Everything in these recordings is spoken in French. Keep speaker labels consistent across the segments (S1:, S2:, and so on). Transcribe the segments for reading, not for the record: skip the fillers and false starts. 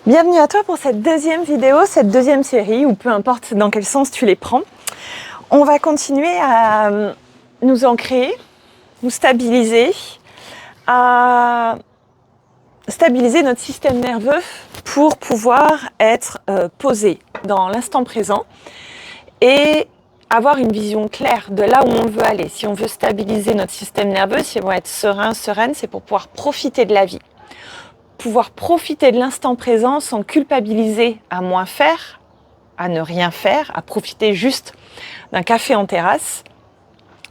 S1: Bienvenue à toi pour cette deuxième vidéo, cette deuxième série, ou peu importe dans quel sens tu les prends. On va continuer à nous ancrer, nous stabiliser, à stabiliser notre système nerveux pour pouvoir être posé dans l'instant présent et avoir une vision claire de là où on veut aller. Si on veut stabiliser notre système nerveux, si on veut être serein, sereine, c'est pour pouvoir profiter de la vie. Pouvoir profiter de l'instant présent sans culpabiliser à moins faire, à ne rien faire, à profiter juste d'un café en terrasse,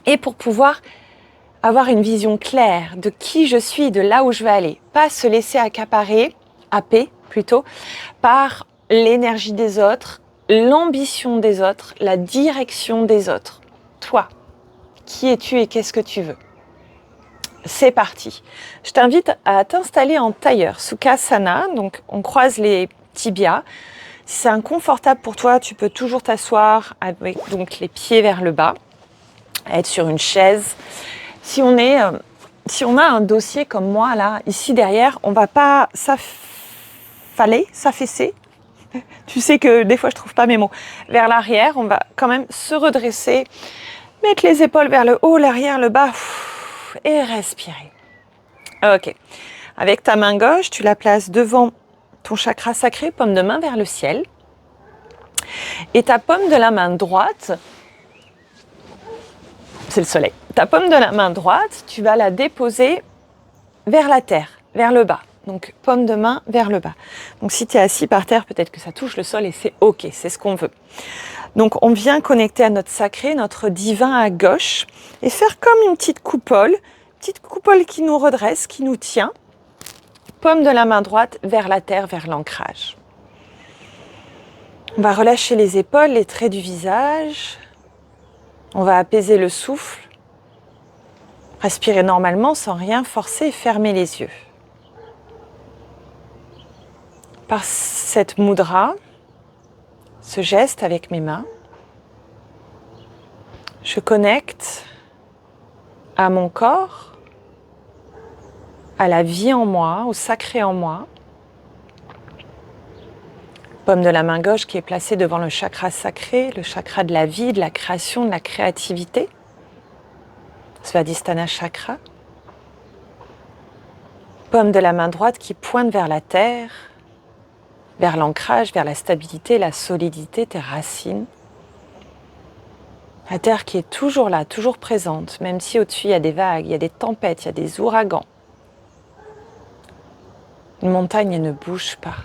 S1: et pour pouvoir avoir une vision claire de qui je suis, de là où je vais aller. Pas se laisser accaparer, happer plutôt, par l'énergie des autres, l'ambition des autres, la direction des autres. Toi, qui es-tu et qu'est-ce que tu veux ? C'est parti. Je t'invite à t'installer en tailleur, Sukhasana. Donc, on croise les tibias. Si c'est inconfortable pour toi, tu peux toujours t'asseoir avec donc les pieds vers le bas, être sur une chaise. Si on a un dossier comme moi là, ici derrière, on va pas s'affaisser. Tu sais que des fois je trouve pas mes mots. Vers l'arrière, on va quand même se redresser, mettre les épaules vers le haut, l'arrière, le bas, et respirer. Ok. Avec ta main gauche, tu la places devant ton chakra sacré, paume de main vers le ciel. Et ta paume de la main droite, c'est le soleil. Ta paume de la main droite, tu vas la déposer vers la terre, vers le bas. Donc, paume de main vers le bas. Donc, si tu es assis par terre, peut-être que ça touche le sol et c'est OK, c'est ce qu'on veut. Donc, on vient connecter à notre sacré, notre divin à gauche et faire comme une petite coupole qui nous redresse, qui nous tient. Paume de la main droite vers la terre, vers l'ancrage. On va relâcher les épaules, les traits du visage. On va apaiser le souffle. Respirer normalement sans rien forcer et fermer les yeux. Par cette mudra, ce geste avec mes mains, je connecte à mon corps, à la vie en moi, au sacré en moi. Paume de la main gauche qui est placée devant le chakra sacré, le chakra de la vie, de la création, de la créativité. Svadhisthana chakra. Paume de la main droite qui pointe vers la terre, vers l'ancrage, vers la stabilité, la solidité, tes racines. La terre qui est toujours là, toujours présente, même si au-dessus il y a des vagues, il y a des tempêtes, il y a des ouragans. Une montagne, elle ne bouge pas.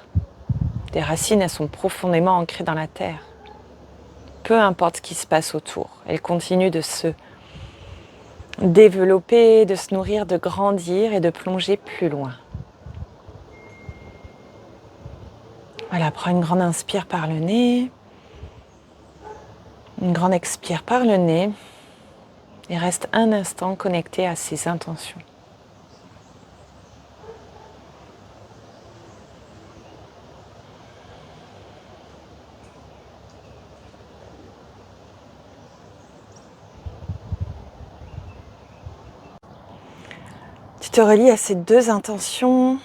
S1: Des racines, elles sont profondément ancrées dans la terre. Peu importe ce qui se passe autour, elles continuent de se développer, de se nourrir, de grandir et de plonger plus loin. Voilà, prends une grande inspire par le nez, une grande expire par le nez et reste un instant connecté à ces intentions. Tu te relis à ces deux intentions,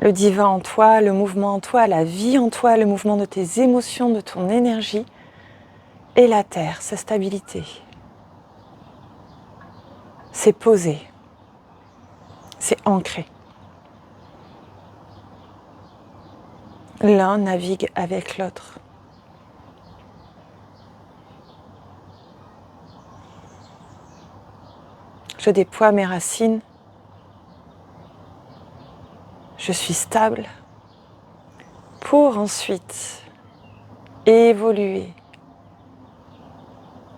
S1: le divin en toi, le mouvement en toi, la vie en toi, le mouvement de tes émotions, de ton énergie, et la terre, sa stabilité. C'est posé, c'est ancré. L'un navigue avec l'autre. Je déploie mes racines. Je suis stable pour ensuite évoluer,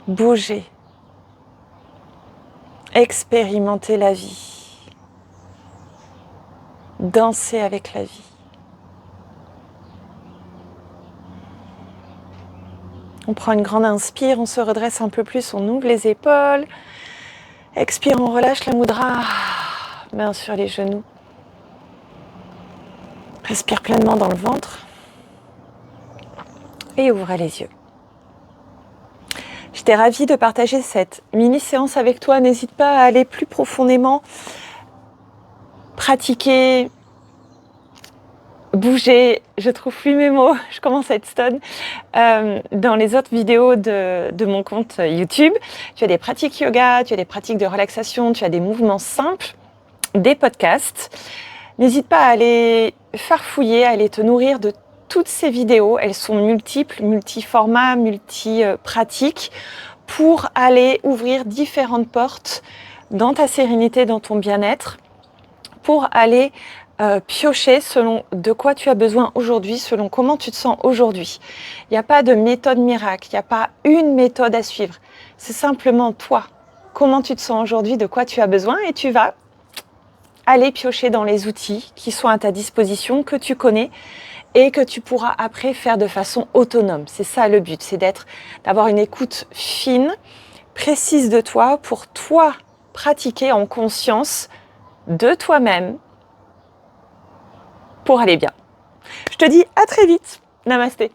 S1: bouger, expérimenter la vie, danser avec la vie. On prend une grande inspire, on se redresse un peu plus, on ouvre les épaules. Expire, on relâche la mudra, main sur les genoux. Respire pleinement dans le ventre et ouvre les yeux. J'étais ravie de partager cette mini-séance avec toi. N'hésite pas à aller plus profondément, pratiquer, bouger, je trouve plus mes mots, je commence à être stone. Dans les autres vidéos de mon compte YouTube, tu as des pratiques yoga, tu as des pratiques de relaxation, tu as des mouvements simples, des podcasts. N'hésite pas à aller farfouiller, à aller te nourrir de toutes ces vidéos. Elles sont multiples, multi-formats, multi-pratiques pour aller ouvrir différentes portes dans ta sérénité, dans ton bien-être, pour aller piocher selon de quoi tu as besoin aujourd'hui, selon comment tu te sens aujourd'hui. Il n'y a pas de méthode miracle, il n'y a pas une méthode à suivre. C'est simplement toi, comment tu te sens aujourd'hui, de quoi tu as besoin, et tu vas aller piocher dans les outils qui sont à ta disposition, que tu connais et que tu pourras après faire de façon autonome. C'est ça le but, c'est d'avoir une écoute fine, précise de toi, pour toi pratiquer en conscience de toi-même pour aller bien. Je te dis à très vite. Namasté.